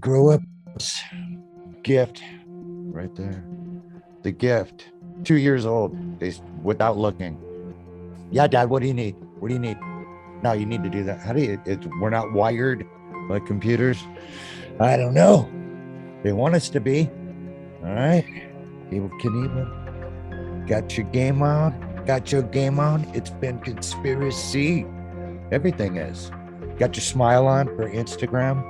Grow up. Gift. Right there. The gift. 2 years old. They without looking. Yeah, Dad, what do you need? What do you need? No, you need to do that. How do you we're not wired like computers? I don't know. They want us to be. All right. Evil Knievel. Got your game on? Got your game on? It's been conspiracy. Everything is. Got your smile on for Instagram?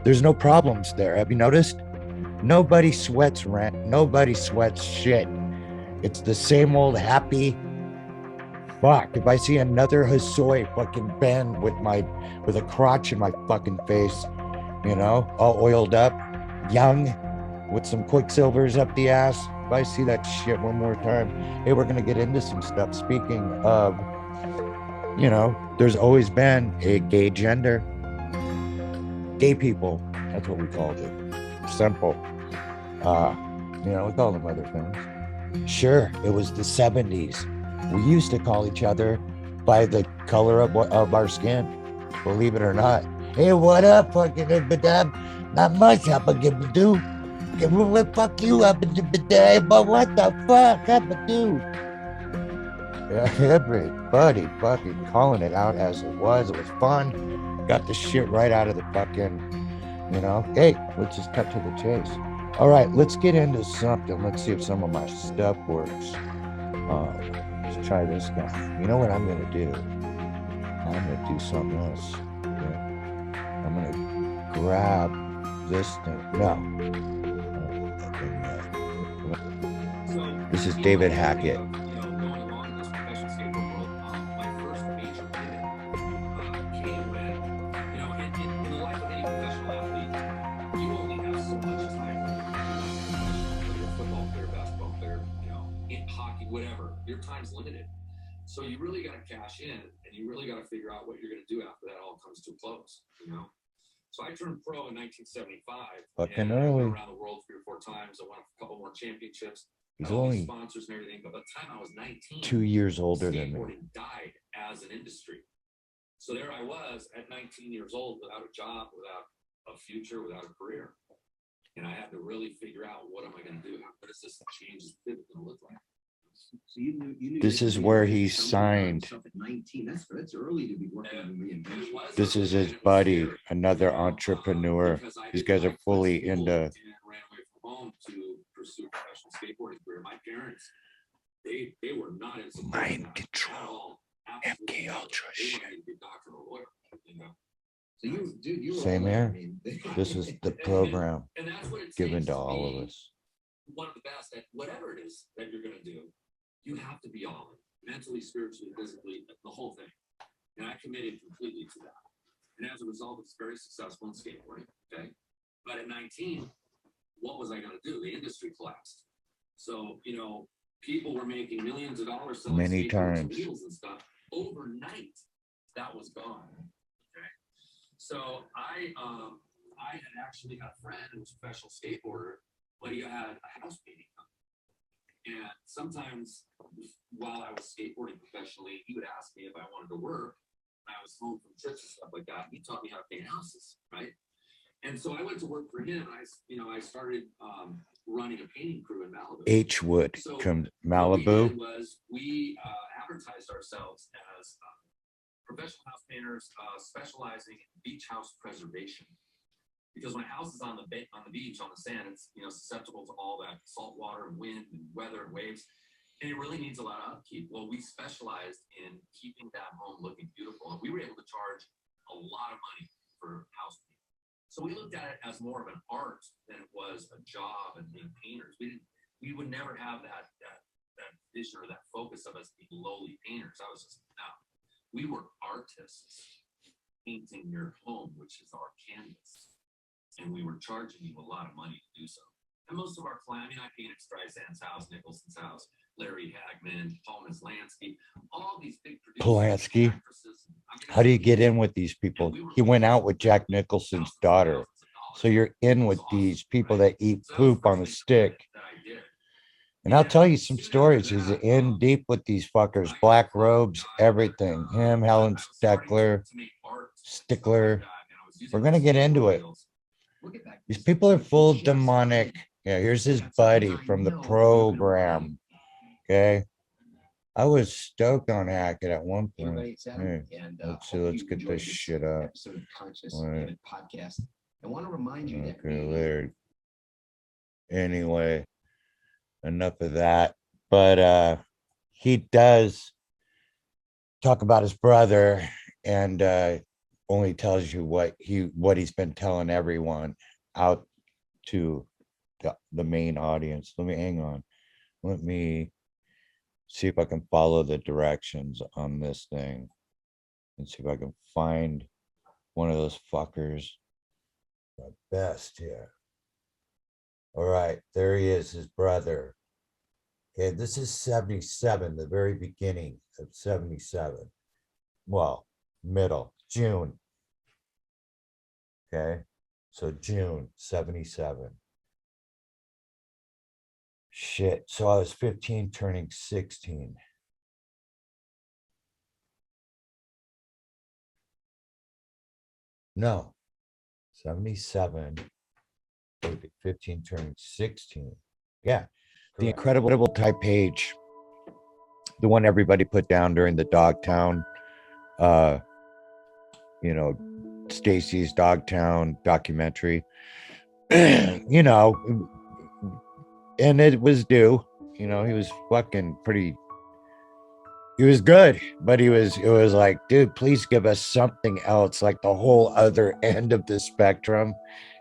There's no problems there. Have you noticed? Nobody sweats rent. Nobody sweats shit. It's the same old happy. Fuck. If I see another Hosoi fucking Ben with a crotch in my fucking face, all oiled up, young, with some quicksilvers up the ass. If I see that shit one more time, hey, we're gonna get into some stuff. Speaking of, there's always been a gay gender. Gay people, that's what we called it. Simple. We call them other things. Sure, it was the 70s. We used to call each other by the color of our skin, believe it or not. Hey, what up, fucking badab? Not much up a give a do. What fuck you up into badab? But what the fuck up a do? Everybody fucking calling it out as it was. It was fun. Got the shit right out of the fucking, Hey, let's just cut to the chase. All right, let's get into something. Let's see if some of my stuff works. Let's try this guy. You know what I'm gonna do? I'm gonna do something else. Yeah. I'm gonna grab this thing. No. This is David Hackett. Limited. So you really got to cash in and you really got to figure out what you're going to do after that all comes to a close, So I turned pro in 1975. Fucking early. I went around the world 3 or 4 times. I won a couple more championships. He's only sponsors and everything. But by the time I was 19, 2 years older than me. Skateboarding died as an industry. So there I was at 19 years old without a job, without a future, without a career. And I had to really figure out, what am I going to do? What is this change, this pivot going to look like? So you knew this is where he signed. That's early to be working on reinvention. This is his buddy, another entrepreneur. These guys are fully into. Ran away from home to pursue a professional skateboarding career. My parents, they were not in support mind control, MK Ultra shit. So you same here. This is the program given to all of us. One of the best at whatever it is that you're going to do. You have to be all in, mentally, spiritually, physically, the whole thing. And I committed completely to that. And as a result, it's very successful in skateboarding. Okay. But at 19, what was I going to do? The industry collapsed. So, people were making millions of dollars selling many times wheels and stuff. Overnight, that was gone. Okay. So I had actually got a friend who was a professional skateboarder, but he had a house painting company. And sometimes while I was skateboarding professionally, he would ask me if I wanted to work. I was home from trips and stuff like that. He taught me how to paint houses, right? And so I went to work for him. I started running a painting crew in Malibu. H Wood from Malibu. What we did was we advertised ourselves as professional house painters specializing in beach house preservation. Because when a house is on the beach, on the sand, it's susceptible to all that salt water and wind and weather and waves, and it really needs a lot of upkeep. Well, we specialized in keeping that home looking beautiful, and we were able to charge a lot of money for house painting. So we looked at it as more of an art than it was a job and being painters. We would never have that vision or that focus of us being lowly painters. I was just no. We were artists painting your home, which is our canvas. And we were charging you a lot of money to do so. And most of our clients, I painted Streisand's house, Nicholson's house, Larry Hagman, Paul Maslansky, all these big producers. Polanski. How do you get in with these people? He went out with Jack Nicholson's daughter. So you're in with these people that eat poop on a stick. And I'll tell you some stories. He's in deep with these fuckers, black robes, everything. Him, Helen Stickler. We're going to get into it. These people are full of demonic. Yeah, here's his buddy from the program. Okay. I was stoked on Hackett at one point. Hey, let's see, let's get this shit up. All right. Okay, later. Anyway, enough of that. But he does talk about his brother and only tells you what he's been telling everyone out to the main audience. Let me hang on. Let me see if I can follow the directions on this thing and see if I can find one of those fuckers. My best here. All right, there he is, his brother. Okay, this is 77, the very beginning of 77. Well, middle, June. Okay, so June 77. Shit, so I was 15 turning 16. No, 77, 15 turning 16. Yeah, the incredible type page, the one everybody put down during the Dogtown, you know, Stacy's Dogtown documentary. You know, and it was due. You know, he was fucking pretty. He was good, but it was like, dude, please give us something else, like the whole other end of the spectrum.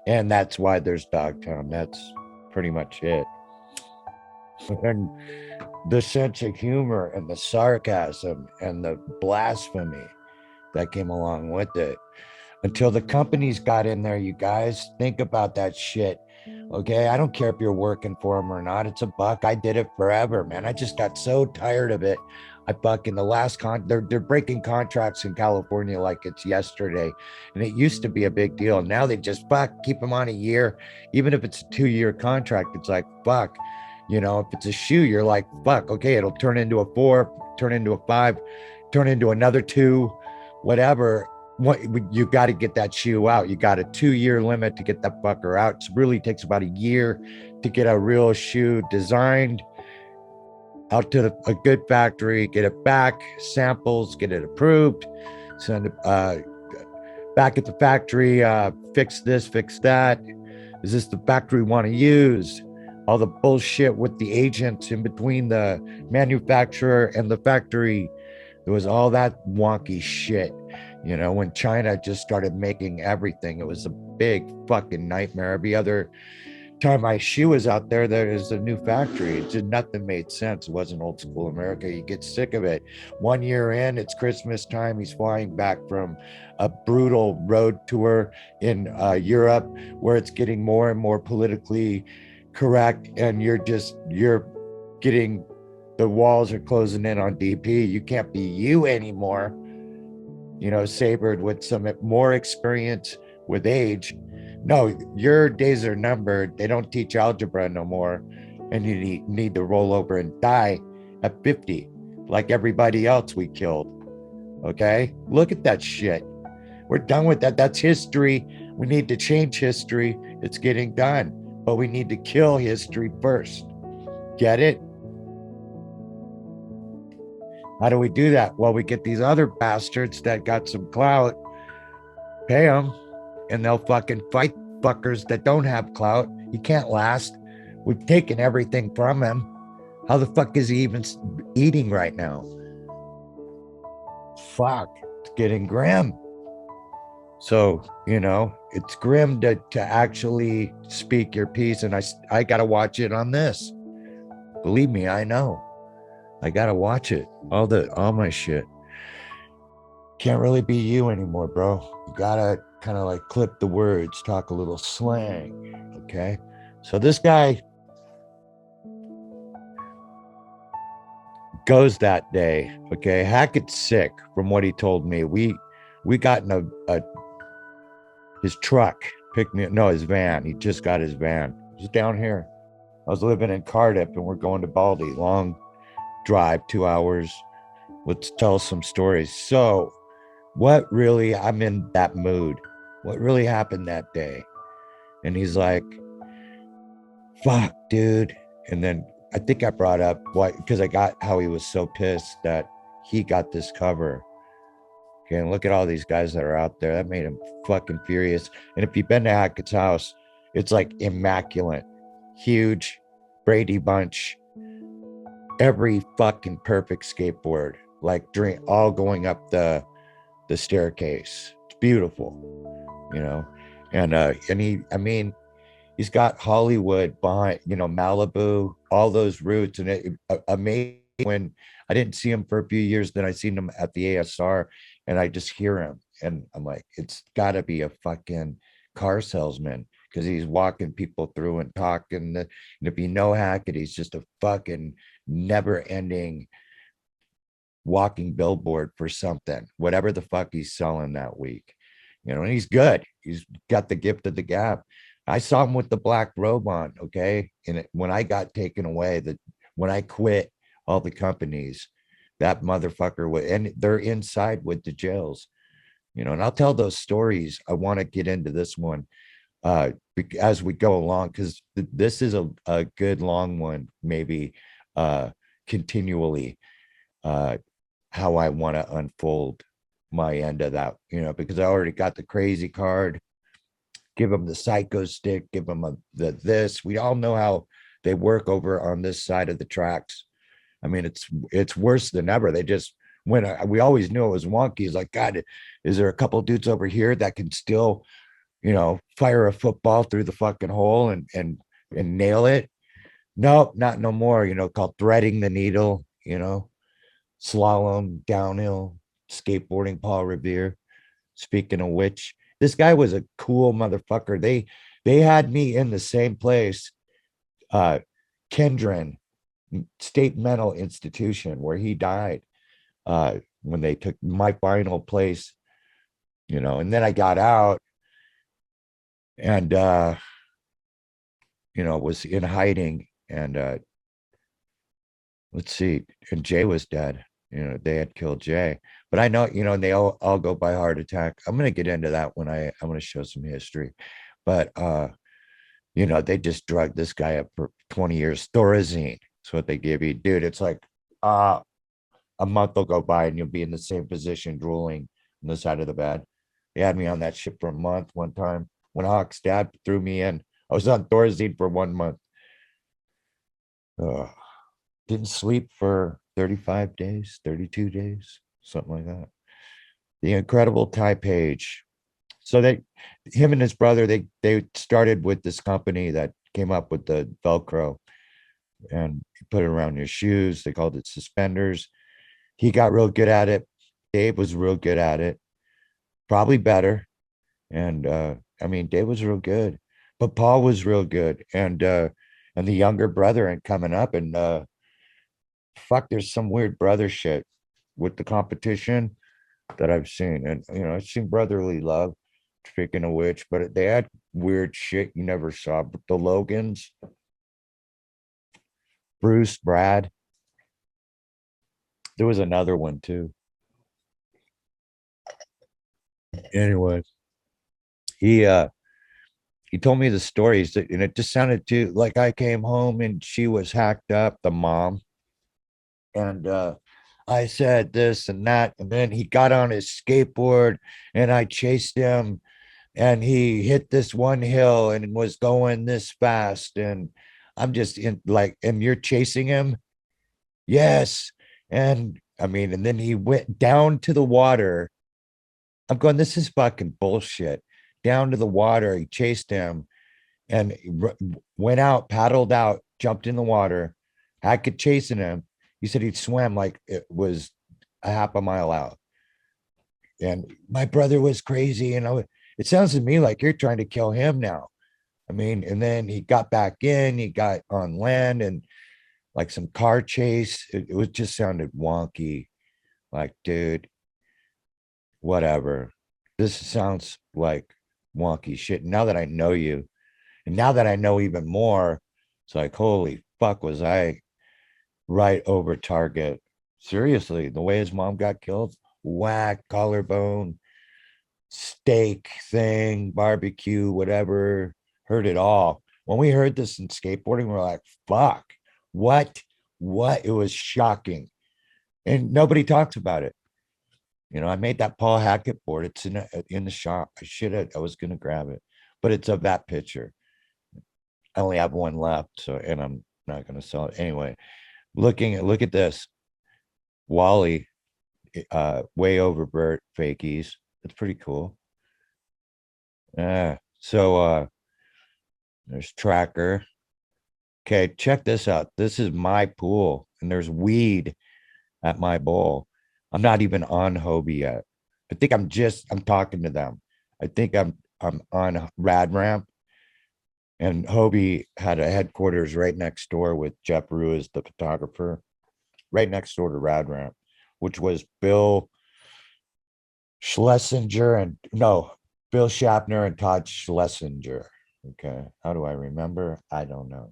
And that's why there's Dogtown. That's pretty much it. And the sense of humor and the sarcasm and the blasphemy that came along with it. Until the companies got in there, you guys, think about that shit. Okay, I don't care if you're working for them or not. It's a buck. I did it forever, man. I just got so tired of it. I fucking the last they're breaking contracts in California like it's yesterday, and it used to be a big deal. Now they just keep them on a year, even if it's a 2-year contract. It's like fuck, you know. If it's a shoe, you're like fuck. Okay, it'll turn into a 4, turn into a 5, turn into another 2, whatever. What you got to get that shoe out. You got a 2-year limit to get that fucker out. It really takes about a year to get a real shoe designed out to a good factory, get it back, samples, get it approved, send it back at the factory, fix this, fix that. Is this the factory we want to use? All the bullshit with the agents in between the manufacturer and the factory. There was all that wonky shit. You know, when China just started making everything, it was a big fucking nightmare. Every other time my shoe was out there, there is a new factory. It just nothing made sense. It wasn't old school America. You get sick of it. 1 year in, it's Christmas time. He's flying back from a brutal road tour in Europe, where it's getting more and more politically correct, and you're getting, the walls are closing in on DP. You can't be you anymore. You know, sabered with some more experience with age. No, your days are numbered. They don't teach algebra no more, and you need to roll over and die at 50 like everybody else we killed. Okay, look at that shit. We're done with that. That's history. We need to change history. It's getting done, but we need to kill history first. Get it? How do we do that? Well, we get these other bastards that got some clout, pay them, and they'll fucking fight fuckers that don't have clout. He can't last. We've taken everything from him. How the fuck is he even eating right now? Fuck, it's getting grim. So, you know, it's grim to actually speak your piece, and I gotta watch it on this. Believe me, I know. I gotta watch it. All my shit. Can't really be you anymore, bro. You gotta kind of like clip the words, talk a little slang. Okay. So this guy goes that day. Okay. Hackett's sick from what he told me. We got in his truck, picked me up. No, his van. He just got his van. He's down here. I was living in Cardiff and we're going to Baldy. Long drive, 2 hours. Let's tell some stories. So I'm in that mood. What really happened that day? And he's like, fuck, dude. And then I think I brought up why, because I got how he was so pissed that he got this cover. Okay, and look at all these guys that are out there. That made him fucking furious. And if you've been to Hackett's house, it's like immaculate, huge, Brady Bunch, every fucking perfect skateboard, like during all going up the staircase. It's beautiful, you know. And he, I mean, he's got Hollywood behind, you know, Malibu, all those routes, and it amazing when I didn't see him for a few years. Then I seen him at the ASR, and I just hear him, and I'm like, it's got to be a fucking car salesman because he's walking people through and talking. And if you know Hackett, he's just a fucking never-ending walking billboard for something, whatever the fuck he's selling that week. You know, and he's good. He's got the gift of the gab. I saw him with the black robe on, okay? And when I got taken away, when I quit all the companies, that motherfucker would, and they're inside with the jails, you know, and I'll tell those stories. I want to get into this one as we go along, because this is a good long one, maybe continually uh how I want to unfold my end of that, you know, because I already got the crazy card, give them the psycho stick, give them the this. We all know how they work over on this side of the tracks. I mean, it's worse than ever. They just when we always knew it was wonky. It's like, God, is there a couple dudes over here that can still, you know, fire a football through the fucking hole and nail it? Nope, not no more. You know, called threading the needle. You know, slalom, downhill, skateboarding, Paul Revere. Speaking of which, this guy was a cool motherfucker. They had me in the same place, uh, Kendron State Mental Institution, where he died. When they took my final place, you know, and then I got out and you know, was in hiding and let's see, and Jay was dead. You know, they had killed Jay. But I know, you know, and they all go by heart attack. I'm gonna get into that when I'm gonna show some history. But you know, they just drugged this guy up for 20 years. Thorazine. That's what they give you. Dude, it's like a month will go by and you'll be in the same position, drooling on the side of the bed. They had me on that shit for a month one time. When Hawk's dad threw me in, I was on Thorazine for 1 month. Uh, didn't sleep for 35 days, 32 days, something like that. The incredible Ty Page. So him and his brother, they started with this company that came up with the Velcro and you put it around your shoes. They called it suspenders. He got real good at it. Dave was real good at it, probably better. And I mean, Dave was real good, but Paul was real good. And the younger brother and coming up and fuck, there's some weird brother shit with the competition that I've seen. And, you know, I've seen brotherly love, speaking of which, but they had weird shit you never saw. But the Logans, Bruce, Brad, there was another one too. Anyway, he he told me the stories and it just sounded too like I came home and she was hacked up, the mom, and I said this and that, and then he got on his skateboard and I chased him and he hit this one hill and was going this fast and I'm just in like, and you're chasing him. Yes. And I mean, and then he went down to the water. I'm going, this is fucking bullshit. Down to the water, he chased him and went out, paddled out, jumped in the water. Hackett chasing him. He said he'd swam like it was a half a mile out. And my brother was crazy. And it sounds to me like you're trying to kill him now. I mean, and then he got back in, he got on land and like some car chase. It was just sounded wonky. Like, dude, whatever. This sounds like wonky shit. Now that I know you, and now that I know even more, it's like, holy fuck, was I right over target? Seriously, the way his mom got killed, whack, collarbone, steak thing, barbecue, whatever, heard it all. When we heard this in skateboarding, we're like, fuck, what? What? It was shocking. And nobody talks about it. I made that Paul Hackett board. It's in the shop. I was gonna grab it, but it's of that picture. I only have one left, so and I'm not gonna sell it anyway. Look at this. Wally, way over Bert fakies. It's pretty cool. So there's Tracker. Okay, check this out. This is my pool, and there's weed at my bowl. I'm not even on Hobie yet. I'm talking to them. I think I'm on Rad Ramp, and Hobie had a headquarters right next door with Jeff Ruiz, the photographer, right next door to Rad Ramp, which was Bill Schlesinger and no, Bill Schaffner and Todd Schlesinger. Okay, how do I remember? I don't know.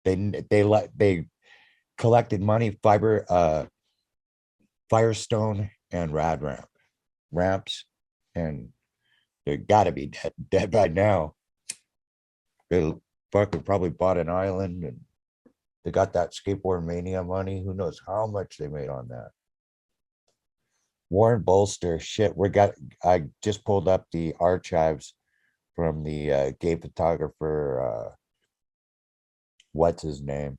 They collected money, Firestone and Rad Ramps, and they gotta be dead by now. They fucking probably bought an island and they got that skateboard mania money. Who knows how much they made on that? Warren Bolster, shit. I just pulled up the archives from the gay photographer. What's his name?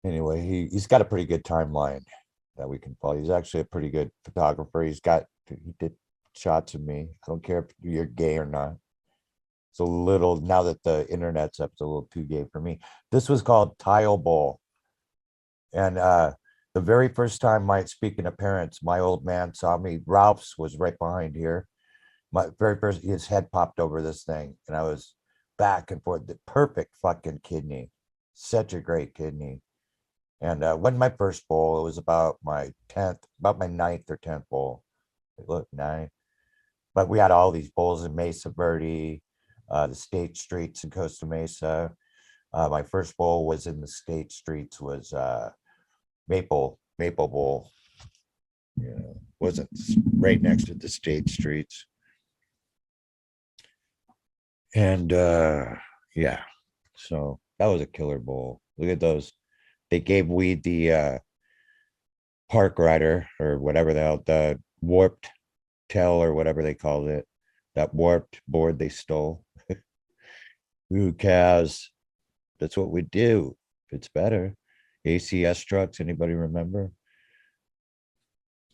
Anyway, he's got a pretty good timeline that we can follow. He's actually a pretty good photographer. He did shots of me. I don't care if you're gay or not. It's a little, now that the internet's up, it's a little too gay for me. This was called Tile Bowl. And the very first time, speaking of parents, my old man saw me. Ralph's was right behind here. My very first, his head popped over this thing, and I was back and forth. The perfect fucking kidney, such a great kidney. And when my first bowl, it was about my ninth or 10th bowl. Look, 9. But we had all these bowls in Mesa Verde, the state streets in Costa Mesa. My first bowl was in the state streets, was Maple Bowl. Wasn't right next to the state streets. And yeah, so that was a killer bowl. Look at those. They gave weed the park rider or whatever the warped tail or whatever they called it. That warped board they stole. Ooh, cows. That's what we do. It's better. ACS trucks. Anybody remember?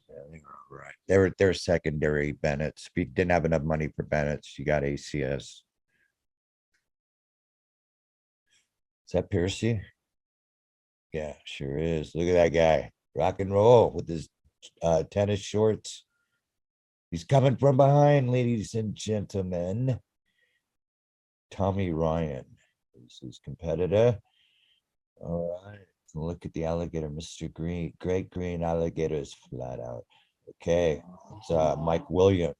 Yeah, they were all right. They're secondary Bennett's. We didn't have enough money for Bennett's. You got ACS. Is that Piercy? Yeah, sure is. Look at that guy. Rock and roll with his tennis shorts. He's coming from behind, ladies and gentlemen. Tommy Ryan is his competitor. All right. Look at the alligator, Mr. Green. Great green alligator is flat out. Okay. It's Mike Williams.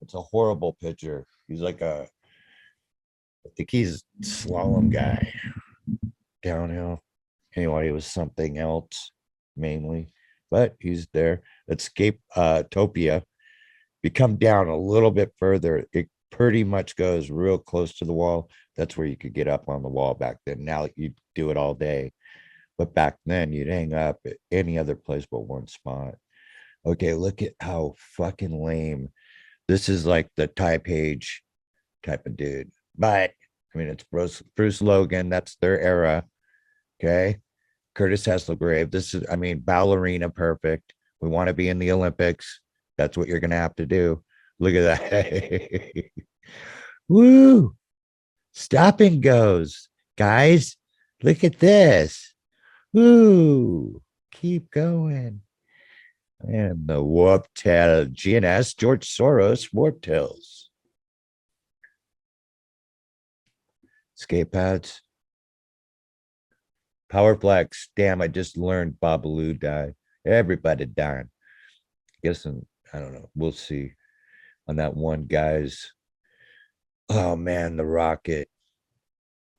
It's a horrible picture. He's like I think he's a slalom guy. Downhill. Anyway, it was something else mainly, but he's there. Escape Topia. You come down a little bit further, it pretty much goes real close to the wall. That's where you could get up on the wall back then. Now you do it all day, but back then you'd hang up at any other place but one spot. Okay, look at how fucking lame. This is like the Ty Page type of dude, but I mean it's Bruce Logan. That's their era. Okay, Curtis Hasselgrave. This is, I mean, ballerina perfect. We want to be in the Olympics. That's what you're gonna have to do. Look at that. Woo! Stop and goes, guys. Look at this. Woo! Keep going. And the warp tail, GNS, George Soros, warp tails. Skate pads. Powerflex. Damn, I just learned Babalu died. Everybody dying. Guessing, I don't know. We'll see on that one, guys. Oh man, the rocket.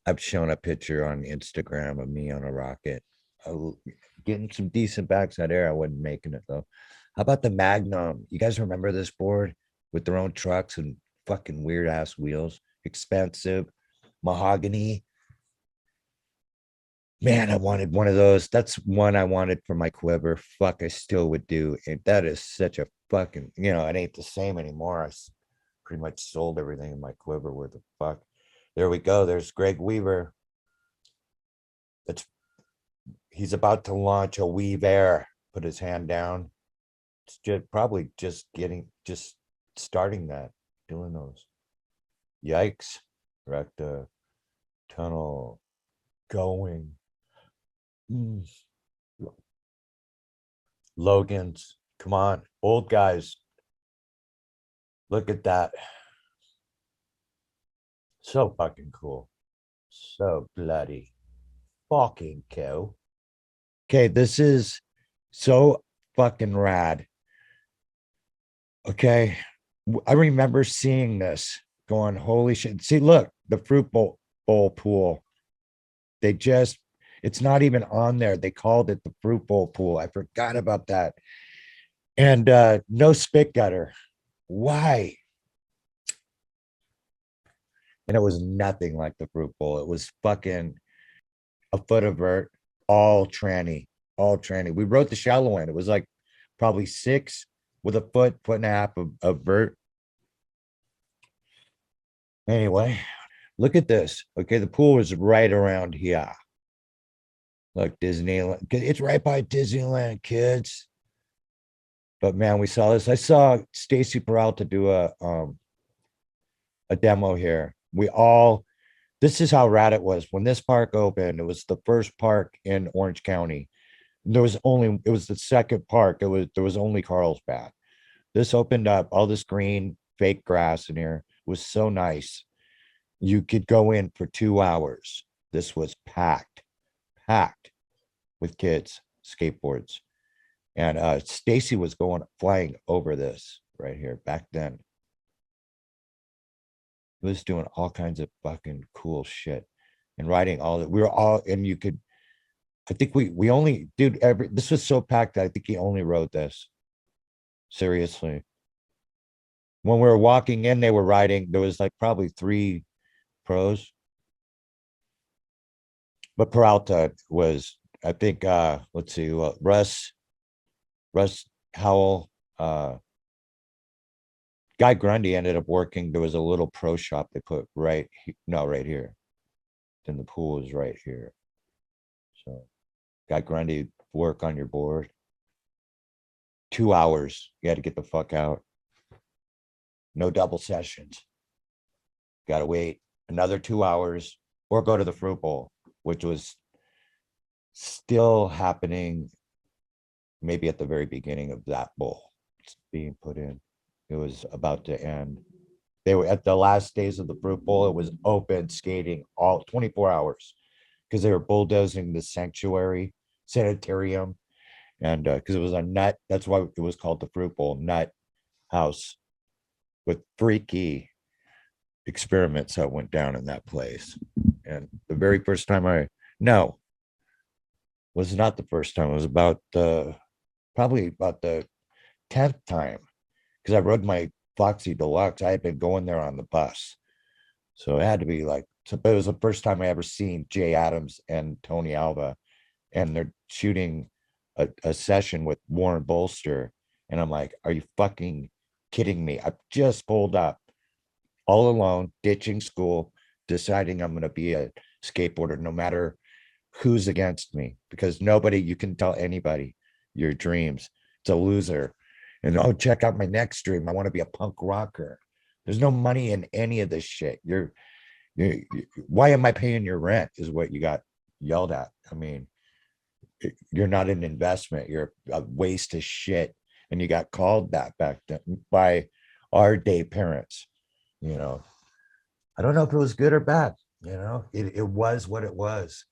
I've shown a picture on Instagram of me on a rocket. Getting some decent backside air. I wasn't making it though. How about the Magnum? You guys remember this board with their own trucks and fucking weird ass wheels? expensive, mahogany. Man, I wanted one of those. That's one I wanted for my quiver. Fuck, I still would do. And that is such a fucking, it ain't the same anymore. Pretty much sold everything in my quiver. Where the fuck? There we go. There's Greg Weaver. That's he's about to launch a Weave Air. Put his hand down. It's just probably just starting that, doing those. Yikes. Wrecked a tunnel going. Mm. Logan's, come on, old guys. Look at that. So fucking cool. So bloody fucking cool. Okay, this is so fucking rad. Okay. I remember seeing this going, holy shit. See, look, the fruit bowl pool. They just, it's not even on there. They called it the fruit bowl pool. I forgot about that. And no spit gutter. Why? And it was nothing like the fruit bowl. It was fucking a foot of vert, all tranny, all tranny. We wrote the shallow end. It was like probably 6 with a foot and a half of vert. Anyway, look at this. Okay, the pool is right around here. Look, Disneyland. It's right by Disneyland, kids. But man, we saw this. I saw Stacy Peralta do a demo here. This is how rad it was when this park opened. It was the first park in Orange County. It was the second park. There was only Carlsbad. This opened up all this green fake grass in here. It was so nice. You could go in for 2 hours. This was packed with kids, skateboards. And Stacy was flying over this right here back then. He was doing all kinds of fucking cool shit and writing all that. We were all, and you could, I think we only, dude, this was so packed that I think he only wrote this. Seriously. When we were walking in, they were writing, there was like probably 3 pros. But Peralta was, I think, let's see, Russ Howell, Guy Grundy ended up working. There was a little pro shop they put right here. Then the pool is right here. So Guy Grundy, work on your board. 2 hours. You had to get the fuck out. No double sessions. Got to wait another 2 hours or go to the fruit bowl, which was still happening maybe at the very beginning of that bowl. It's being put in. It was about to end. They were at the last days of the fruit bowl. It was open skating all 24 hours because they were bulldozing the sanctuary sanitarium. And because it was a nut, that's why it was called the fruit bowl nut house with freaky experiments that went down in that place. And the very first time was not the first time. It was probably about the 10th time because I rode my Foxy Deluxe. I had been going there on the bus. So it had to be like, so it was the first time I ever seen Jay Adams and Tony Alva, and they're shooting a session with Warren Bolster. And I'm like, are you fucking kidding me? I've just pulled up all alone, ditching school, deciding I'm going to be a skateboarder no matter who's against me, because you can tell anybody your dreams. It's a loser. And check out my next dream. I want to be a punk rocker. There's no money in any of this shit. Why am I paying your rent is what you got yelled at. I mean, you're not an investment. You're a waste of shit. And you got called that back then by our day parents. I don't know if it was good or bad. It was what it was.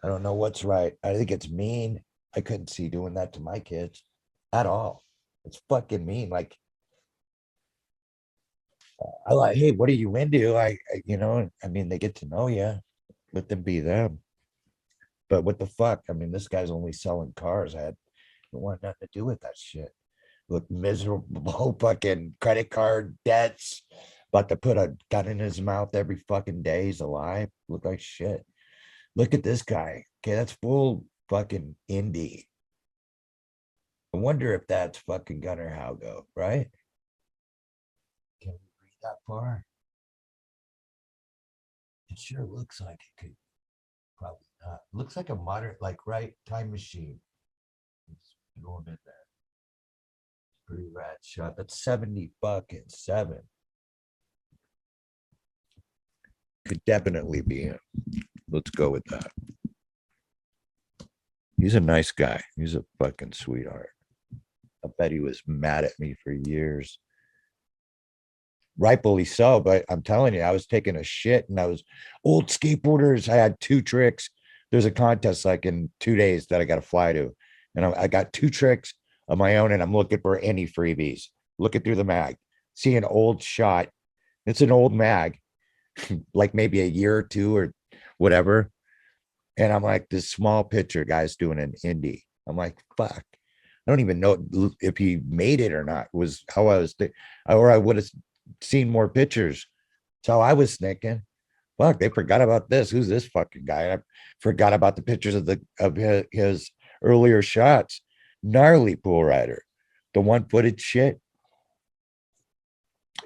I don't know what's right. I think it's mean. I couldn't see doing that to my kids at all. It's fucking mean. Like, I like, hey, what are you into? I mean, they get to know you. Let them be them. But what the fuck? I mean, this guy's only selling cars. I don't want nothing to do with that shit. Look, miserable fucking credit card debts, about to put a gun in his mouth every fucking day. He's alive. Look like shit. Look at this guy. Okay, that's full fucking indie. I wonder if that's fucking Gunnar Haugo, right? Can we read that far? It sure looks like it could. Probably not. Looks like a modern, like, right, time machine. It's going in there. Pretty rad shot. That's 70 fucking 7. Could definitely be him. Let's go with that. He's a nice guy. He's a fucking sweetheart. I bet he was mad at me for years. Rightfully so, but I'm telling you, I was taking a shit and I was old skateboarders. I had 2 tricks. There's a contest like in 2 days that I got to fly to. And I got 2 tricks of my own, and I'm looking for any freebies. Looking through the mag, see an old shot. It's an old mag, like maybe a year or 2 or whatever. And I'm like, this small picture guy's doing an indie. I'm like, fuck. I don't even know if he made it or not. Was how I was, or I would have seen more pictures. So I was thinking, fuck, they forgot about this. Who's this fucking guy? I forgot about the pictures of his earlier shots. Gnarly pool rider, the 1-footed shit.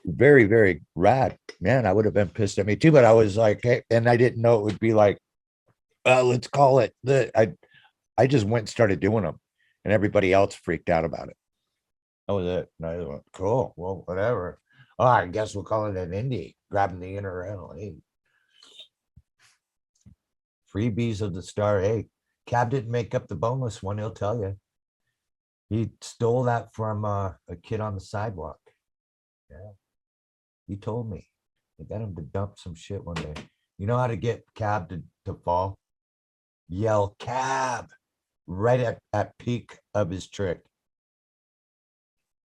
Very, very rad. Man, I would have been pissed at me too, but I was like, hey, and I didn't know it would be like, let's call it the I just went and started doing them, and everybody else freaked out about it. That was it. And I went, cool. Well, whatever. Oh, I guess we'll call it an indie. Grabbing the inner rail. Hey. Freebies of the star. Hey, Cab didn't make up the boneless one. He'll tell you. He stole that from a kid on the sidewalk. Yeah. He told me. I got him to dump some shit one day. You know how to get Cab to fall? Yell Cab right at peak of his trick.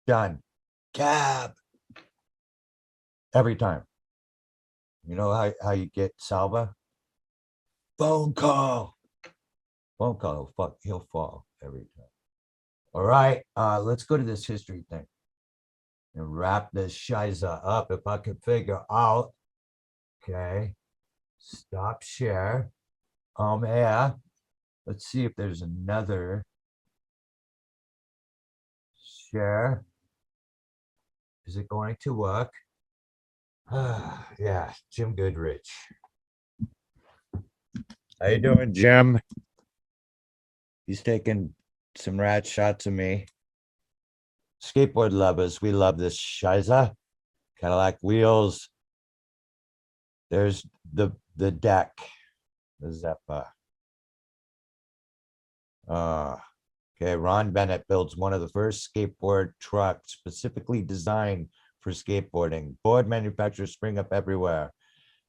Done. Cab. Every time. You know how you get Salva? Phone call. Phone call. Fuck, he'll fall every time. All right. Let's go to this history thing and wrap this shiza up if I could figure out. Okay. Stop share. Yeah. Let's see if there's another share. Is it going to work? Yeah, Jim Goodrich. How you doing, Jim? He's taking some rad shots of me. Skateboard lovers, we love this shiza. Cadillac wheels. There's the deck. The Zeppa. Okay, Ron Bennett builds one of the first skateboard trucks specifically designed for skateboarding. Board manufacturers spring up everywhere,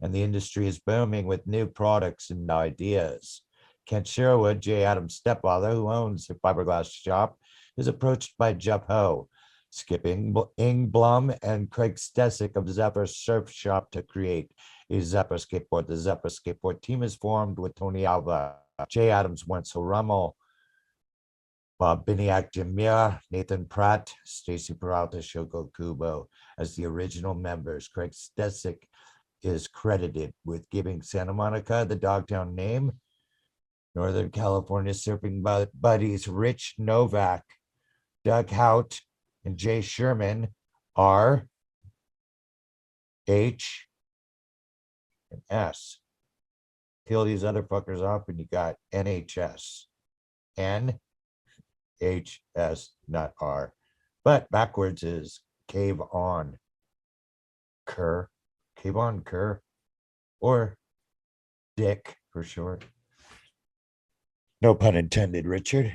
and the industry is booming with new products and ideas. Kent Sherwood, J. Adams' stepfather, who owns a fiberglass shop, is approached by Jeff Ho, Skip Ingblom, and Craig Stesick of Zephyr Surf Shop to create a Zephyr skateboard. The Zephyr skateboard team is formed with Tony Alva, J. Adams, Wenzel Rummel, Bob Biniak, Jim Muir, Nathan Pratt, Stacy Peralta, Shoko Kubo as the original members. Craig Stesick is credited with giving Santa Monica the Dogtown name. Northern California surfing buddies Rich Novak, Doug Hout, and Jay Sherman are H and S. Peel these other fuckers off and you got NHS. N H S, not R. But backwards is Cave On Kerr. Cave On Kerr. Or Dick for short. No pun intended, Richard.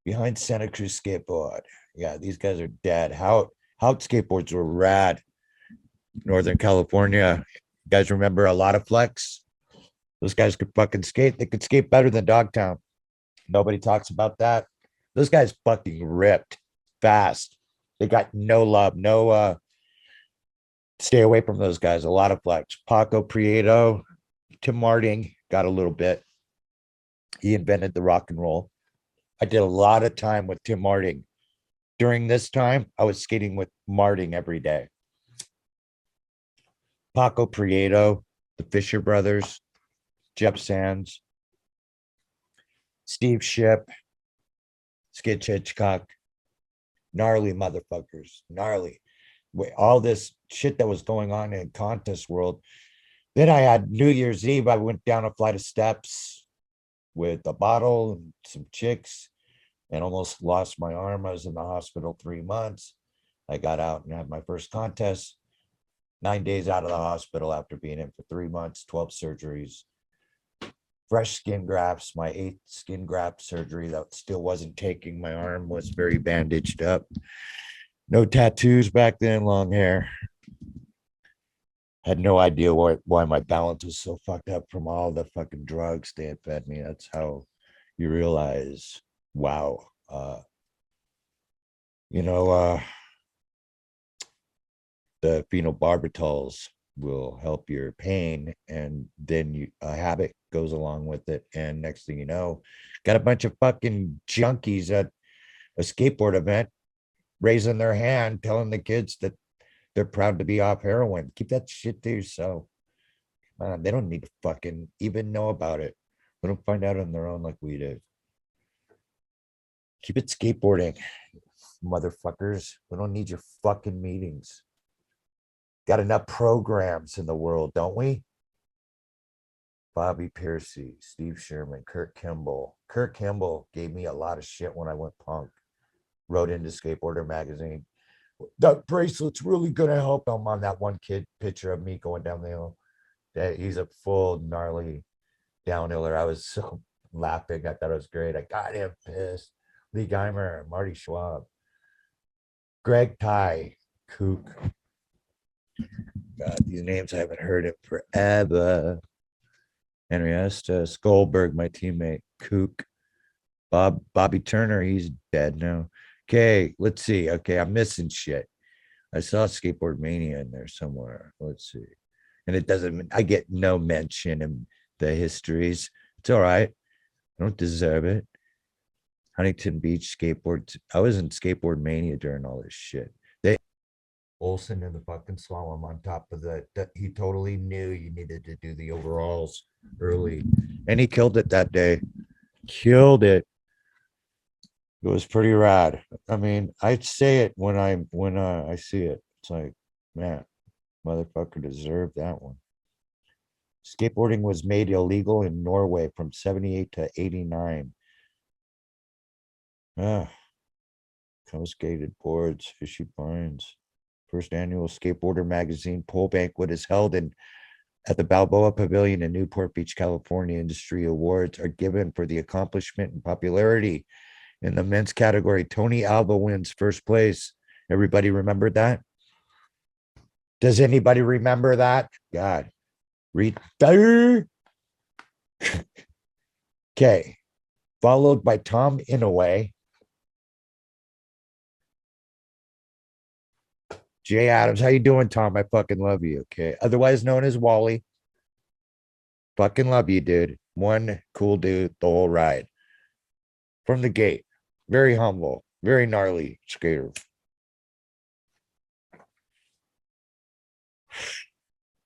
Behind Santa Cruz Skateboard. Yeah, these guys are dead. How skateboards were rad. Northern California. You guys remember a lot of flex? Those guys could fucking skate. They could skate better than Dogtown. Nobody talks about that. Those guys fucking ripped fast. They got no love, no stay away from those guys. A lot of flex. Paco Prieto, Tim Marting got a little bit. He invented the rock and roll. I did a lot of time with Tim Marting. During this time, I was skating with Marting every day. Paco Prieto, the Fisher brothers, Jeff Sands, Steve Ship, Skitch Hitchcock, gnarly motherfuckers, gnarly. All this shit that was going on in contest world. Then I had New Year's Eve. I went down a flight of steps with a bottle and some chicks and almost lost my arm. I was in the hospital 3 months. I got out and had my first contest. 9 days out of the hospital after being in for 3 months, 12 surgeries, fresh skin grafts, my 8th skin graft surgery that still wasn't taking. My arm was very bandaged up. No tattoos back then, long hair. Had no idea why my balance was so fucked up from all the fucking drugs they had fed me. That's how you realize, wow. You know, the phenobarbital will help your pain, and then a habit goes along with it. And next thing you know, got a bunch of fucking junkies at a skateboard event raising their hand, telling the kids that they're proud to be off heroin. Keep that shit to yourself. They don't need to fucking even know about it. Let them find out on their own like we did. Keep it skateboarding, motherfuckers. We don't need your fucking meetings. Got enough programs in the world, don't we? Bobby Piercy, Steve Sherman, Kurt Kimball. Kurt Kimball gave me a lot of shit when I went punk. Wrote into Skateboarder magazine. That bracelet's really gonna help him. On that one kid picture of me going down the hill. That he's a full gnarly downhiller. I was so laughing. I thought it was great. I got him pissed. Lee Geimer, Marty Schwab, Greg Ty, Kook. God, these names I haven't heard in forever. Henrietta Skolberg, my teammate, Kook, Bobby Turner, he's dead now. Okay, let's see. Okay, I'm missing shit. I saw Skateboard Mania in there somewhere. Let's see. And it doesn't, I get no mention in the histories. It's all right. I don't deserve it. Huntington Beach skateboard. I was in Skateboard Mania during all this shit. They Olson in the fucking slalom on top of that. He totally knew you needed to do the overalls early. And he killed it that day. Killed it. It was pretty rad. I mean, I say it when I see it. It's like, man, motherfucker deserved that one. Skateboarding was made illegal in Norway from 78 to 89. Ah, confiscated boards, issued fines. First annual Skateboarder magazine pole banquet is held at the Balboa Pavilion in Newport Beach, California. Industry awards are given for the accomplishment and popularity. In the men's category, Tony Alva wins first place. Everybody remembered that? Does anybody remember that? God. Read. Okay. Followed by Tom Inouye. Jay Adams. How you doing, Tom? I fucking love you. Okay. Otherwise known as Wally. Fucking love you, dude. One cool dude the whole ride. From the gate. Very humble. Very gnarly skater.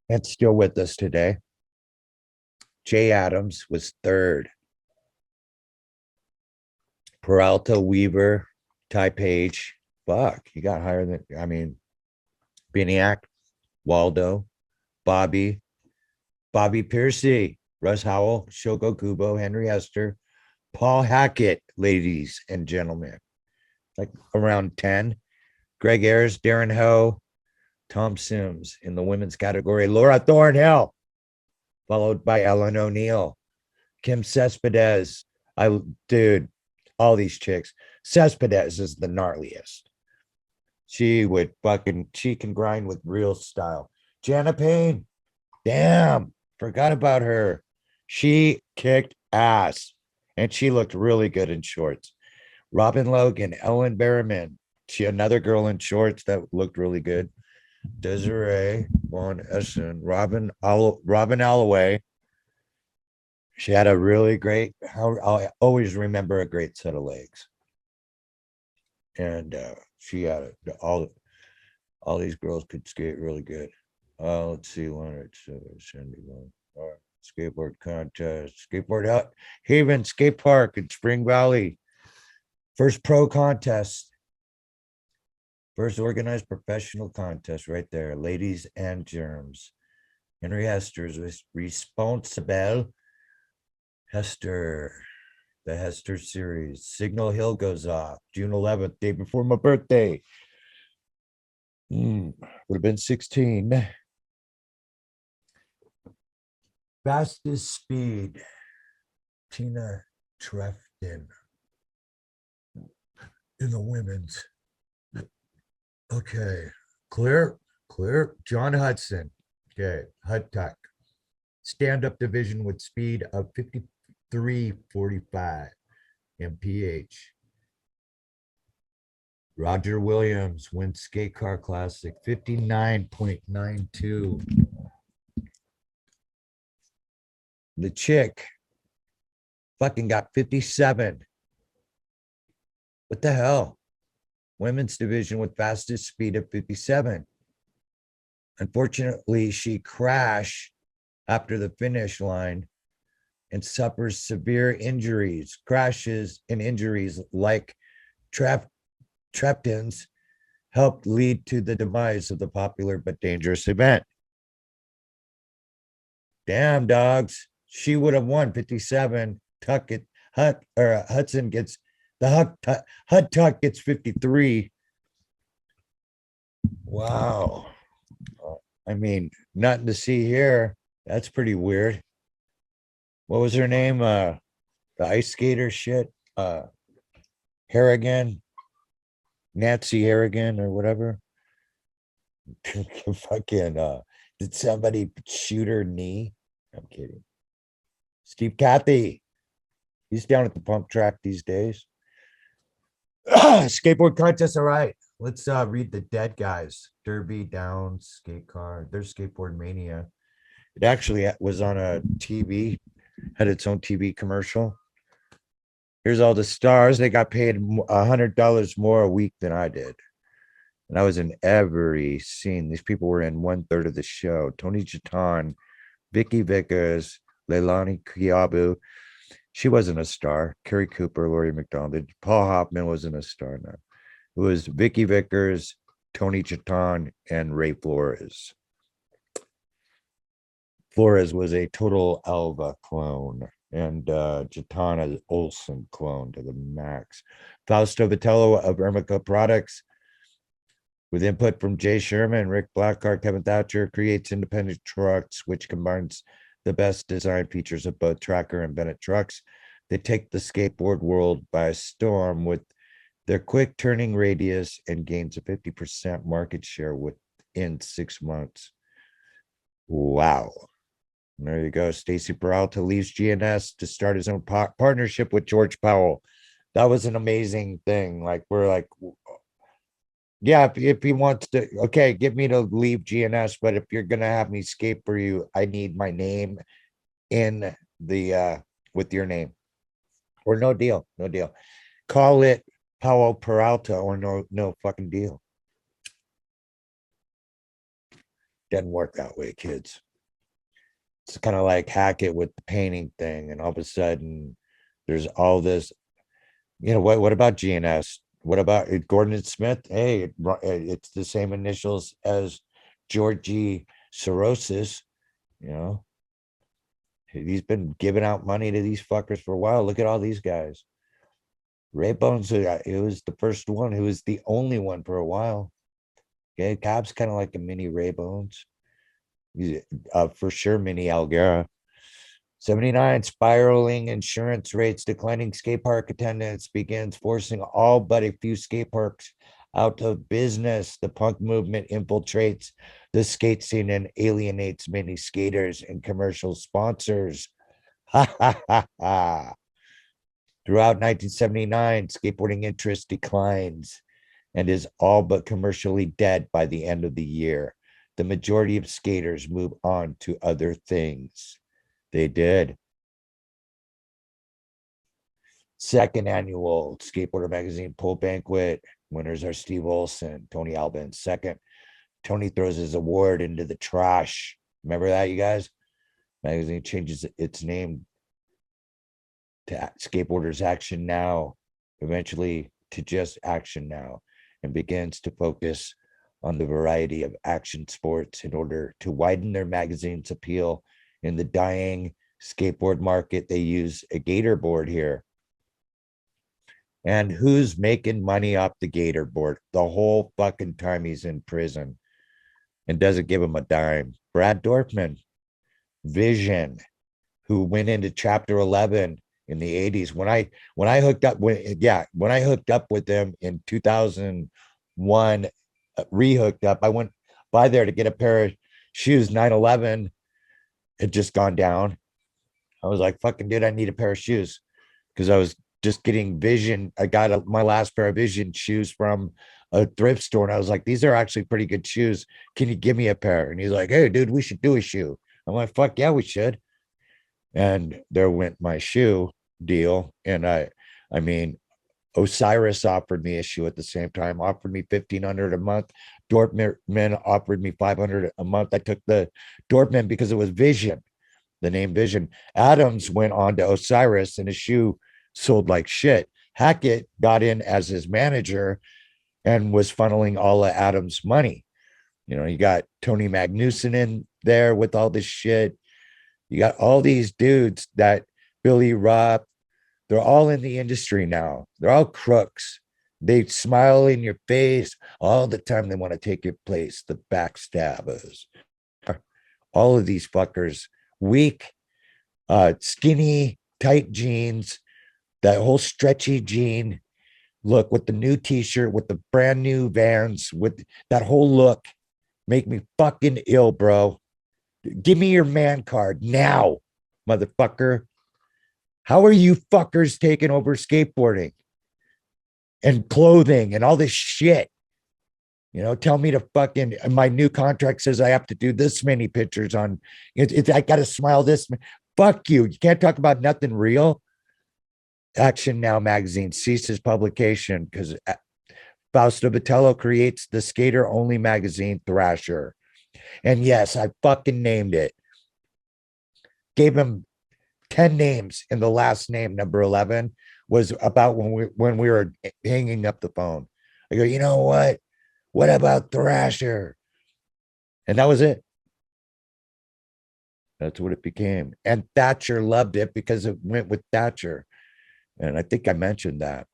And still with us today. Jay Adams was third. Peralta, Weaver, Ty Page. Fuck, he got higher than, I mean, Biniac, Waldo, Bobby Piercy, Russ Howell, Shoko Kubo, Henry Hester, Paul Hackett, ladies and gentlemen. Like around 10. Greg Ayers, Darren Ho, Tom Sims in the women's category. Laura Thornhill, followed by Ellen O'Neill, Kim Cespedes. Dude, all these chicks. Cespedes is the gnarliest. She can grind with real style. Jana Payne, damn, forgot about her. She kicked ass and she looked really good in shorts. Robin Logan, Ellen Berriman, another girl in shorts that looked really good. Desiree Von Essen, Robin Alloway. She had a really great, I'll always remember a great set of legs. And she had all these girls could skate really good. Let's see, Leonard, Sandy, all right. Skateboard contest, skateboard out Haven Skate Park in Spring Valley. First pro contest. First organized professional contest right there. Ladies and germs. Henry Hester is responsible. Hester, the Hester series. Signal Hill goes off June 11th, day before my birthday. Would have been 16. Fastest speed. Tina Trefton in the women's. Okay, clear. John Hudson. Okay, HUD Tech. Stand-up division with speed of 53.45 mph. Roger Williams wins skate car classic 59.92. The chick fucking got 57. What the hell? Women's division with fastest speed of 57. Unfortunately, she crashed after the finish line and suffers severe injuries. Crashes and injuries like Trepton's helped lead to the demise of the popular but dangerous event. Damn, dogs. She would have won 57. Hudson gets the HUD Tuck gets 53. Wow. I mean, nothing to see here. That's pretty weird. What was her name? The ice skater shit. Harrigan. Nancy Harrigan or whatever. Fucking did somebody shoot her knee? I'm kidding. Steve Cathy. He's down at the pump track these days. Skateboard contest. All right. Let's read the dead guys. Derby, Downs, skate car. There's Skateboard Mania. It actually was on a TV, had its own TV commercial. Here's all the stars. They got paid $100 more a week than I did. And I was in every scene. These people were in 1/3 of the show. Tony Jaton, Vicky Vickers, Leilani Kiabu. She wasn't a star. Carrie Cooper, Laurie McDonald. Paul Hoffman wasn't a star now. It was Vicky Vickers, Tony Jaton, and Ray Flores. Flores was a total Alva clone, and Jaton Olsen clone to the max. Fausto Vitello of Ermica Products, with input from Jay Sherman, Rick Blackheart, Kevin Thatcher, creates independent trucks, which combines the best design features of both Tracker and Bennett trucks. They take the skateboard world by storm with their quick turning radius and gains a 50% market share within 6 months. Wow. There you go. Stacy Peralta leaves GNS to start his own partnership with George Powell. That was an amazing thing. Like, we're like, yeah, if he wants to, okay, get me to leave GNS, but if you're gonna have me skate for you, I need my name in the with your name, or no deal. Call it Powell Peralta or no fucking deal. Doesn't work that way, kids. It's kind of like Hackett with the painting thing, and all of a sudden there's all this. What about GNS? What about Gordon Smith? Hey, it's the same initials as Georgie Sorosis. He's been giving out money to these fuckers for a while. Look at all these guys. Ray Bones, it was the first one. Who was the only one for a while. Okay, Cobb's kind of like a mini Ray Bones. He's for sure mini Algera. 79, spiraling insurance rates, declining skate park attendance begins forcing all but a few skate parks out of business. The punk movement infiltrates the skate scene and alienates many skaters and commercial sponsors. Ha ha ha ha. Throughout 1979, skateboarding interest declines and is all but commercially dead by the end of the year. The majority of skaters move on to other things. They did. Second annual Skateboarder Magazine Pool Banquet. Winners are Steve Olson, Tony Albin. Second Tony throws his award into the trash. Remember that, you guys? Magazine changes its name to Skateboarders Action Now, eventually to just Action Now, and begins to focus on the variety of action sports in order to widen their magazine's appeal in the dying skateboard market. They use a gator board here. And who's making money off the gator board the whole fucking time he's in prison and doesn't give him a dime? Brad Dorfman, Vision, who went into chapter 11 in the 80s. When I hooked up with them in 2001, rehooked up, I went by there to get a pair of shoes. 9/11 had just gone down. I was like, fucking dude, I need a pair of shoes, because I was just getting Vision. I got my last pair of Vision shoes from a thrift store, and I was like, these are actually pretty good shoes. Can you give me a pair? And he's like, hey dude, we should do a shoe. I'm like, fuck yeah, we should. And there went my shoe deal. And I mean, Osiris offered me a shoe at the same time, offered me $1,500 a month. Dortmund offered me $500 a month. I took the Dortmund because it was Vision, the name Vision. Adams went on to Osiris, and his shoe sold like shit. Hackett got in as his manager and was funneling all of Adams' money. You know, you got Tony Magnuson in there with all this shit. You got all these dudes that Billy Rupp, they're all in the industry now. They're all crooks. They smile in your face all the time. They want to take your place. The backstabbers. All of these fuckers, weak, skinny, tight jeans, that whole stretchy jean look with the new t-shirt, with the brand new Vans, with that whole look, make me fucking ill, bro. Give me your man card now, motherfucker. How are you fuckers taking over skateboarding and clothing and all this shit? You know, tell me to fucking, my new contract says I have to do this many pictures on it. I got to smile this. Fuck you. You can't talk about nothing real. Action Now magazine ceases publication because Fausto Vitello creates the skater only magazine Thrasher. And yes, I fucking named it. Gave him 10 names, and the last name, number 11, was about when we were hanging up the phone. I go, you know what? What about Thrasher? And that was it. That's what it became. And Thatcher loved it because it went with Thatcher. And I think I mentioned that.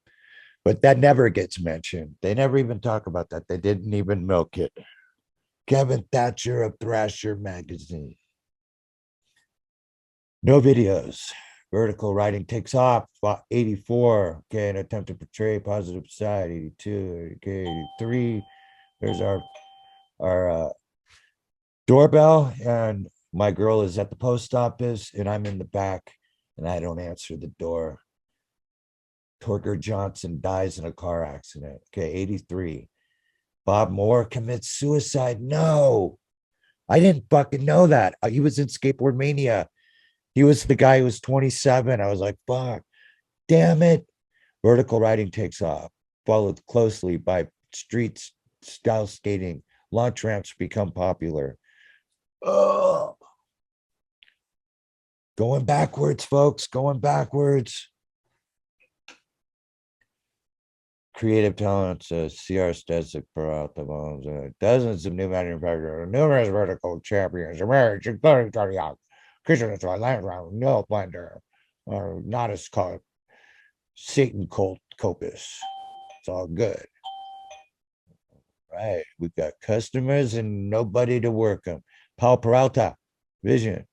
But that never gets mentioned. They never even talk about that. They didn't even milk it. Kevin Thatcher of Thrasher magazine. No videos. Vertical writing takes off. 84. Okay, an attempt to portray positive side. 82. Okay, 83. There's our doorbell, and my girl is at the post office, and I'm in the back, and I don't answer the door. Torker Johnson dies in a car accident. Okay, 83. Bob Moore commits suicide. No, I didn't fucking know that. He was in Skateboard Mania. He was the guy who was 27. I was like, fuck, damn it. Vertical riding takes off, followed closely by street style skating. Launch ramps become popular. Oh, going backwards, folks, going backwards. Creative talents, CR Stesic, Peralta, dozens of new manufacturers, numerous vertical champions emerge, including Tony Hawk, Christian Landround, Neil Blender, or not as called Satan Colt Copus. It's all good. Right. We've got customers and nobody to work them. Paul Peralta, Vision.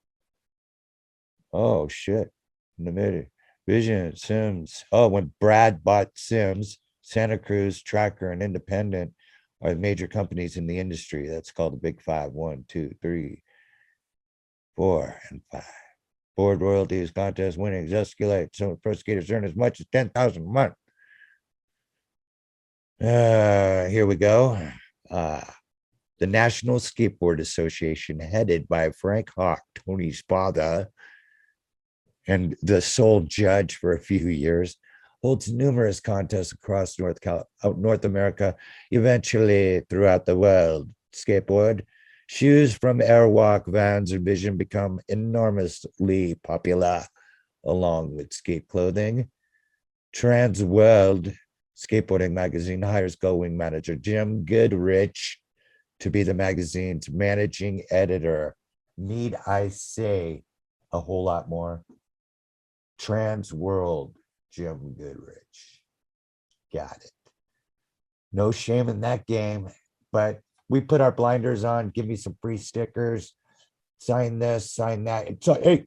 Oh, shit. In the middle. Vision, Sims. Oh, when Brad bought Sims, Santa Cruz, Tracker, and Independent are the major companies in the industry. That's called the Big Five. 1, 2, 3, 4, and 5. Board royalties, contest winnings, escalate. So pro skaters earn as much as $10,000 a month. Here we go. The National Skateboard Association, headed by Frank Hawk, Tony's father, and the sole judge for a few years, holds numerous contests across North America, eventually throughout the world. skateboard. Shoes from Airwalk, Vans, and Vision become enormously popular, along with skate clothing. Trans World Skateboarding Magazine hires going manager Jim Goodrich to be the magazine's managing editor. Need I say a whole lot more? Trans World, Jim Goodrich. Got it. No shame in that game, but we put our blinders on. Give me some free stickers. Sign this, sign that. It's like, hey,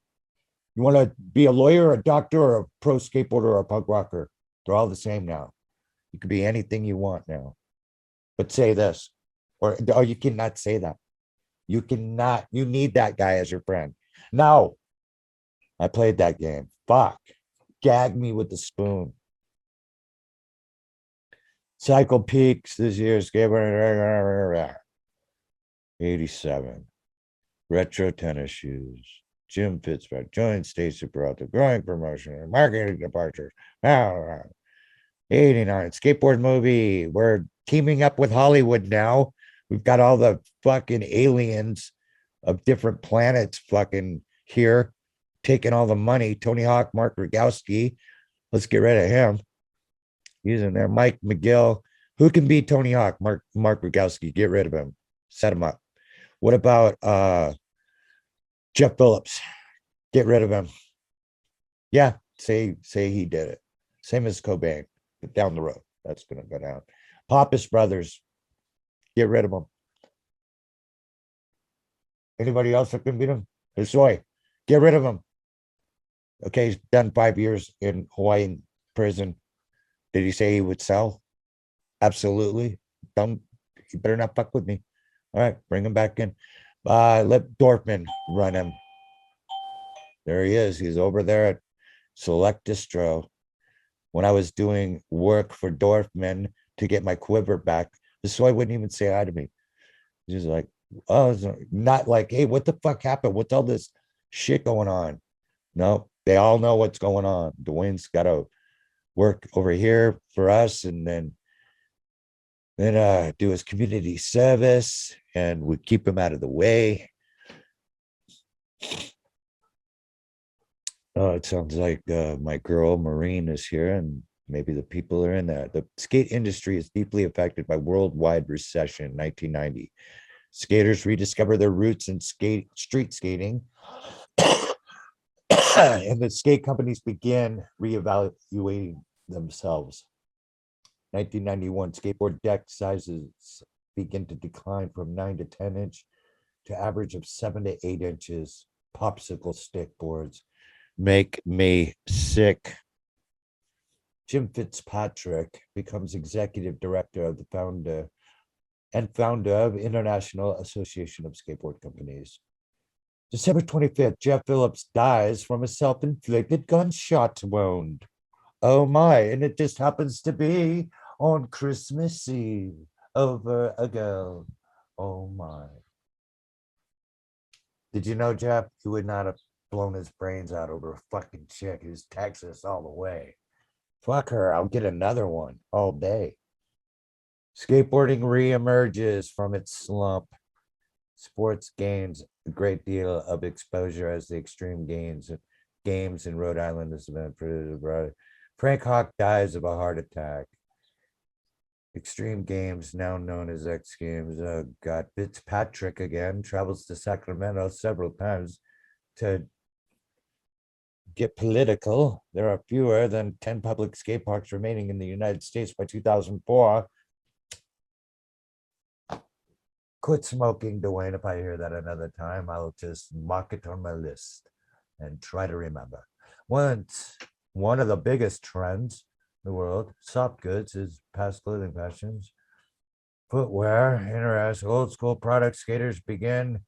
you want to be a lawyer, a doctor, or a pro skateboarder, or a punk rocker? They're all the same now. You can be anything you want now. But say this, or you cannot say that. You cannot, you need that guy as your friend. No, I played that game. Fuck. Gag me with the spoon. Cycle Peaks this year, skateboard 87. Retro tennis shoes. Jim Pittsburgh, joint state superauthor, growing promotion, marketing departures. 89. Skateboard movie. We're teaming up with Hollywood now. We've got all the fucking aliens of different planets fucking here, taking all the money. Tony Hawk, Mark Rogowski. Let's get rid of him. He's in there. Mike McGill. Who can beat Tony Hawk? Mark Rogowski. Get rid of him. Set him up. What about Jeff Phillips? Get rid of him. Yeah, say he did it. Same as Cobain. Down the road. That's gonna go down. Pappas Brothers. Get rid of them. Anybody else that can beat him? Soy. Get rid of him. Okay, he's done 5 years in Hawaiian prison. Did he say he would sell? Absolutely. Don't, you better not fuck with me. All right, bring him back in. Let Dorfman run him. There he is. He's over there at Select Distro. When I was doing work for Dorfman to get my quiver back, the soy wouldn't even say hi to me. He's like, oh, not like, hey, what the fuck happened? What's all this shit going on? No, they all know what's going on. Dwayne's got to work over here for us and then do his community service, and we keep him out of the way. Oh, it sounds like my girl Maureen is here, and maybe the people are in there. The skate industry is deeply affected by worldwide recession, 1990. Skaters rediscover their roots in street skating, and the skate companies begin reevaluating themselves. 1991, skateboard deck sizes begin to decline from 9 to 10 inch to average of 7 to 8 inches. Popsicle stick boards make me sick. Jim Fitzpatrick becomes executive director of the founder of International Association of Skateboard Companies. December 25th, Jeff Phillips dies from a self-inflicted gunshot wound. Oh my, and it just happens to be on Christmas Eve over ago. Oh my. Did you know, Jeff, he would not have blown his brains out over a fucking chick who's Texas all the way? Fuck her, I'll get another one all day. Skateboarding reemerges from its slump. Sports gains a great deal of exposure as the extreme games in Rhode Island has been produced. Frank Hawk dies of a heart attack. Extreme Games, now known as X Games. Oh God, Fitzpatrick again travels to Sacramento several times to get political. There are fewer than 10 public skate parks remaining in the United States by 2004. Quit smoking, Dwayne. If I hear that another time, I'll just mark it on my list and try to remember. Once, one of the biggest trends in the world, soft goods, is past clothing fashions. Footwear, interest, old school product skaters begin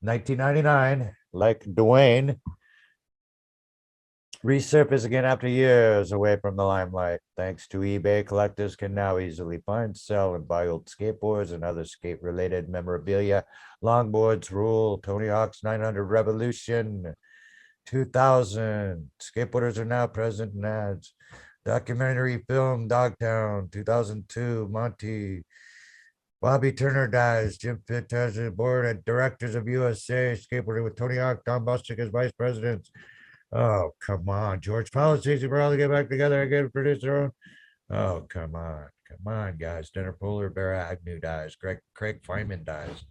1999, like Dwayne, resurface again after years away from the limelight. Thanks to eBay, collectors can now easily find, sell, and buy old skateboards and other skate-related memorabilia. Longboards rule. Tony Hawk's 900 Revolution. 2000. Skateboarders are now present in ads. Documentary film Dogtown. 2002. Monty. Bobby Turner dies. Jim Fitters is board of directors of USA Skateboarding with Tony Hawk, Don Bostic as vice presidents. Oh, come on. George Powell, Stacey Burrell to get back together again, produce their own. Oh, come on. Come on, guys. Dinner Polar Bear Agnew dies. Craig Feynman dies.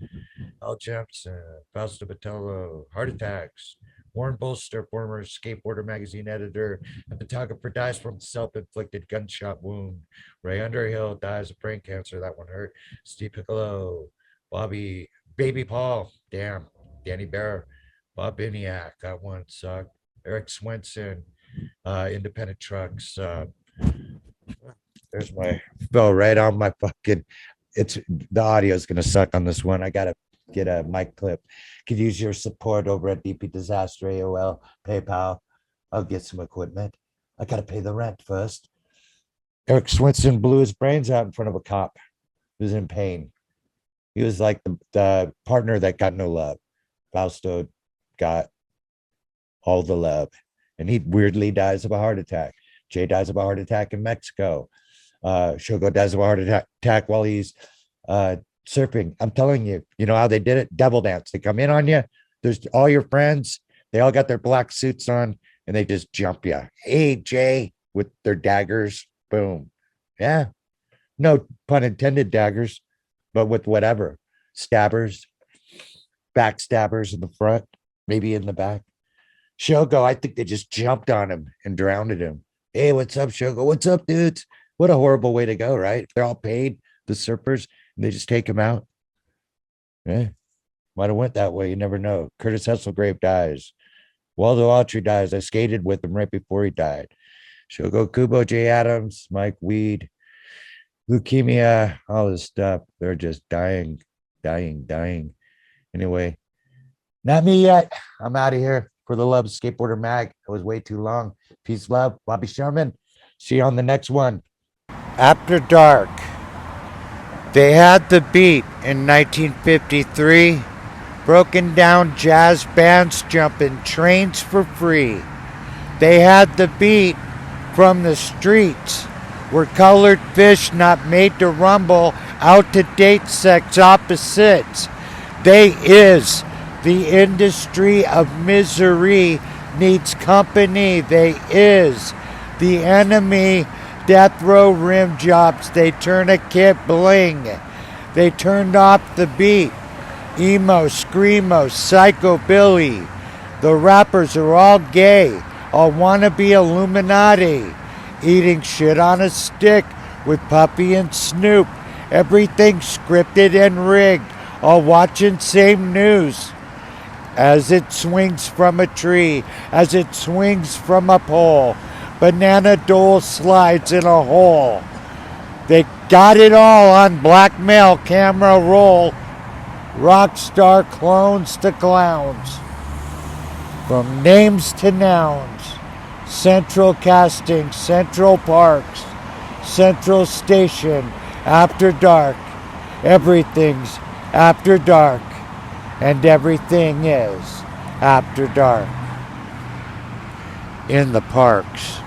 Al Jepson, Fausto Botello, heart attacks. Warren Bolster, former Skateboarder magazine editor and photographer, dies from self-inflicted gunshot wound. Ray Underhill dies of brain cancer. That one hurt. Steve Piccolo, Baby Paul, damn. Danny Bear, Bob Biniak, that one sucked. Eric Swenson, Independent Trucks. There's my fell right on my fucking. It's the audio is gonna suck on this one. I gotta get a mic clip. Could use your support over at DP Disaster, AOL, PayPal. I'll get some equipment. I gotta pay the rent first. Eric Swinson blew his brains out in front of a cop. He was in pain. He was like the partner that got no love. Fausto got all the love. And he weirdly dies of a heart attack. Jay dies of a heart attack in Mexico. Shogo dies of a heart attack while he's surfing. I'm telling you, you know how they did it? Devil dance. They come in on you. There's all your friends. They all got their black suits on and they just jump you. Hey, Jay, with their daggers. Boom. Yeah. No pun intended, daggers, but with whatever. Stabbers, backstabbers in the front, maybe in the back. Shogo, I think they just jumped on him and drowned him. Hey, what's up, Shogo? What's up, dudes? What a horrible way to go, right? They're all paid, the surfers, and they just take him out. Yeah, might have went that way. You never know. Curtis Hesselgrave dies. Waldo Autry dies. I skated with him right before he died. Shogo Kubo, Jay Adams, Mike Weed, leukemia, all this stuff. They're just dying. Anyway, not me yet. I'm out of here. For the love of Skateboarder Mag. It was way too long. Peace, love. Bobby Sherman. See you on the next one. After Dark. They had the beat in 1953. Broken down jazz bands jumping trains for free. They had the beat from the streets where colored fish not made to rumble out to date sex opposites. They is the industry of misery needs company. They is the enemy. Death row rim jobs. They turn a kit bling. They turned off the beat. Emo, screamo, psychobilly. The rappers are all gay. All wanna be Illuminati. Eating shit on a stick with Puppy and Snoop. Everything scripted and rigged. All watching same news. As it swings from a tree, as it swings from a pole, Banana Dole slides in a hole. They got it all on blackmail camera roll. Rockstar clones to clowns. From names to nouns. Central casting, Central Parks, Central Station, After Dark. Everything's after dark. And everything is after dark. In the parks.